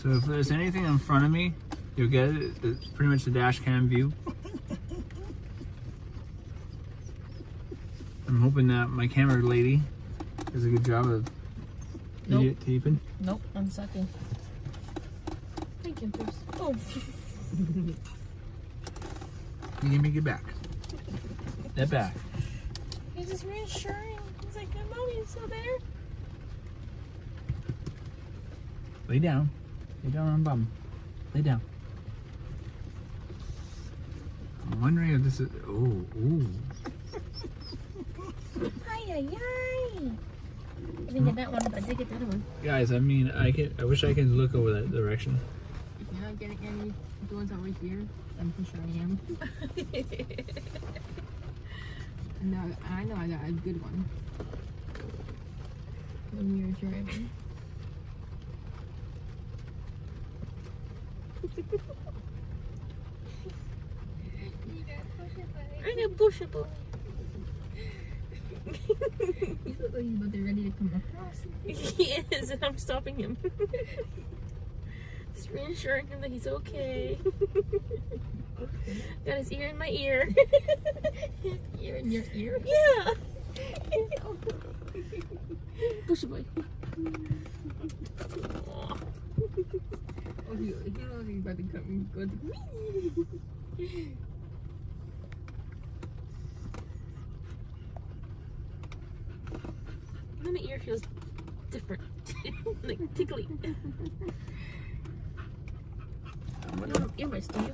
So if there's anything in front of me, you'll get it. It's pretty much the dash cam view. I'm hoping that my camera lady does a good job of taping. Nope, I'm sucking. Thank you, Bruce. Oh. You give me get back. That back. He's just reassuring. He's like, Mommy, you still there? Lay down. Lay down on bum. Lay down. I'm wondering if this is. Oh, ooh. Ay, ay, ay. I didn't get that one, but I did get the other one. Guys, I mean, I wish I could look over that direction. If you're not getting any ones over here, I'm pretty sure I am. No, I know I got a good one. When you're driving. I got push it, boy. He's look like he's about to be ready to come across. He is, and I'm stopping him. Just reassuring him that he's okay. Got his ear in my ear. His ear in your ear? Yeah. Push it, boy. Oh, he knows he's about to come and go to me. And my ear feels different. Like tickly. You don't have earbuds, do you?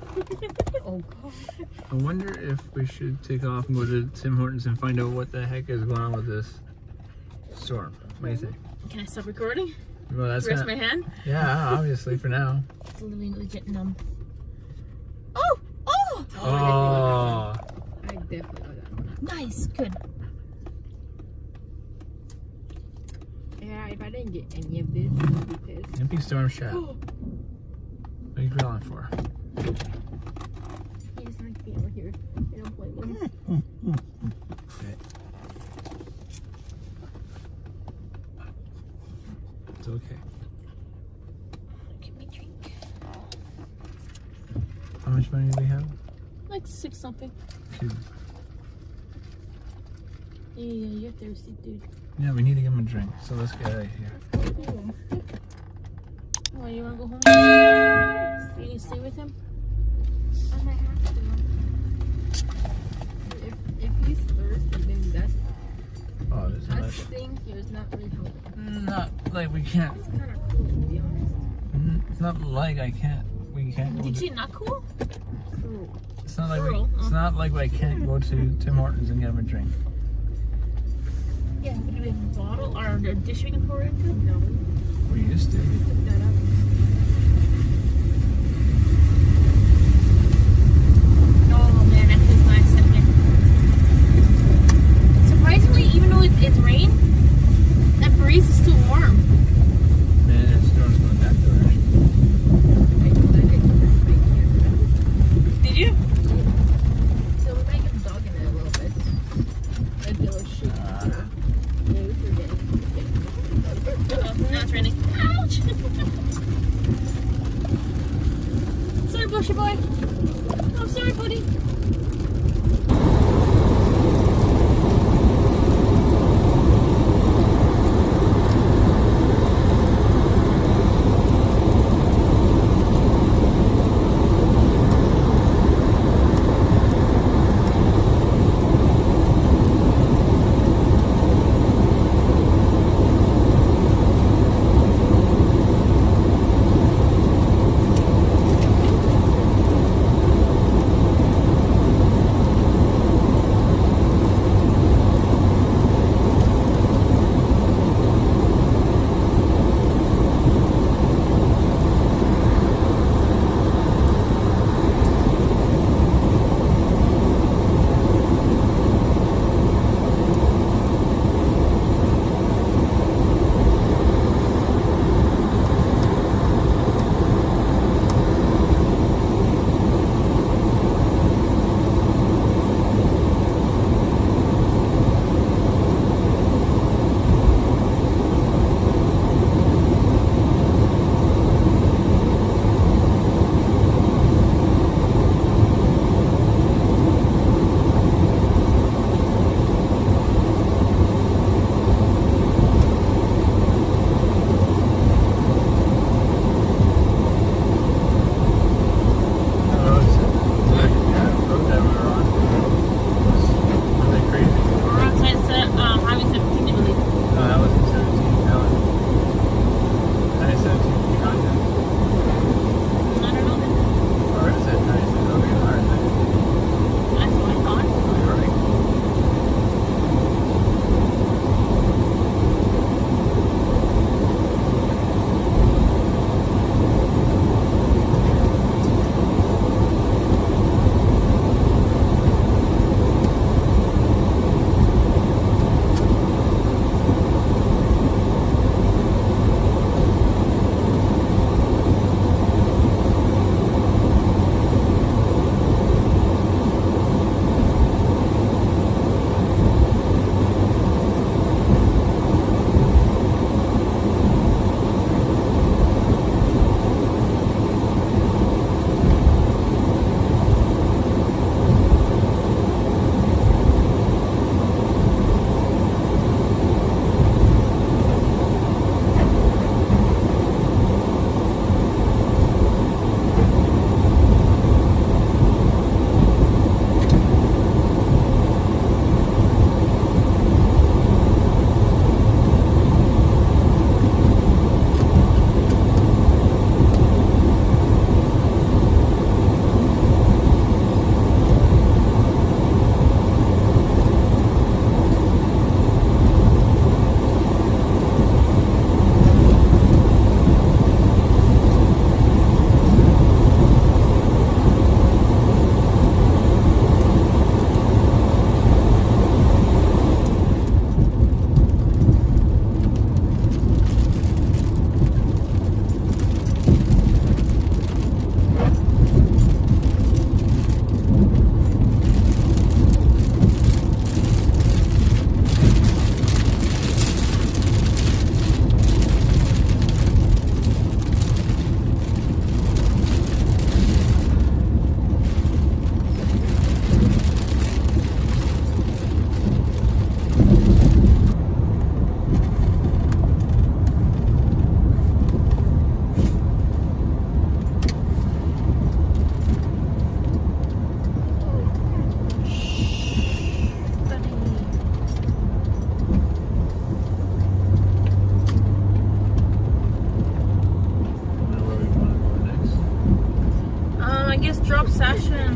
Oh, God. I wonder if we should take off and go to Tim Hortons and find out what the heck is going on with this storm. What do you think? Can I stop recording? Well, that's Rest my hand? Yeah, obviously for now. It's literally legit numb. Oh! Oh! Oh. I definitely know that one. Nice. Good. Yeah, if I didn't get any of this, I'd be pissed. Empty storm shot. Oh. What are you grilling for? He doesn't like to be over here. I don't blame him. Okay. It's okay. Give me a drink. How much money do we have? Like 6 something. 2. Yeah, you're thirsty, dude. Yeah, we need to give him a drink. So let's get out of here. Oh, you wanna go home? You can stay with him? I might have to. If he's thirsty, then that's Oh, there's so us much. staying here is not really helping. Not like we can't. It's kind of cool, to be honest. It's not like I can't. We can't go. Did you not cool? Cool. It's not like Cool. it's not like I can't go to Tim Hortons and get him a drink. Yeah, but do we have a bottle or a dish we can pour into? No, We used to. we took that out. Oh man, that feels nice in here. Surprisingly, even though it's rain, that breeze is still warm. Man, the storm's going that direction. Did you? So we might get dog in it a little bit. Like a little shit. Yeah, we were getting. Now it's raining. Ouch! Sorry, Bushy boy. I'm sorry, buddy.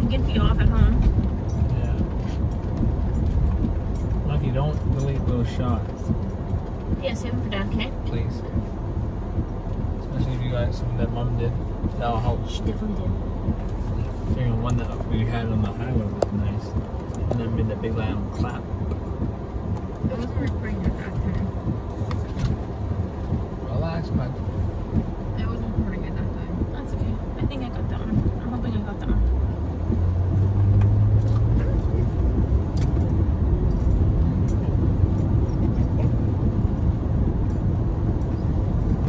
You can be off at home. Yeah. Lucky, don't delete those shots, Yeah, save them for Dad, okay? please. Especially if you got something that Mom did. That'll help. She definitely did. Figuring one that we had on the highway was nice. And then made that big loud clap. I wasn't recording at that time. Relax, bud. I wasn't recording at that time. That's okay. I think I got that one. I'm hoping I got that one.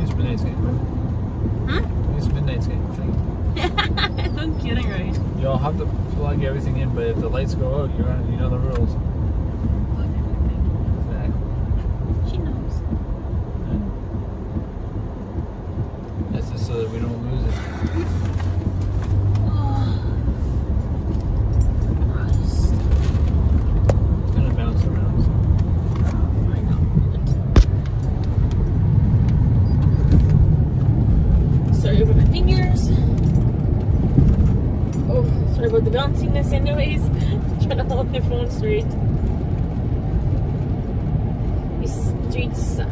It's midnight skate. Huh? It's midnight skate. No kidding, right? You'll have to plug everything in, but if the lights go out, you're on, you know the rules. Exactly. She knows. That's just so that we don't lose it. It's gonna bounce around. So. I know. Sorry about my fingers. Oh, sorry about the bounciness anyways. Trying to hold my phone straight. These streets suck.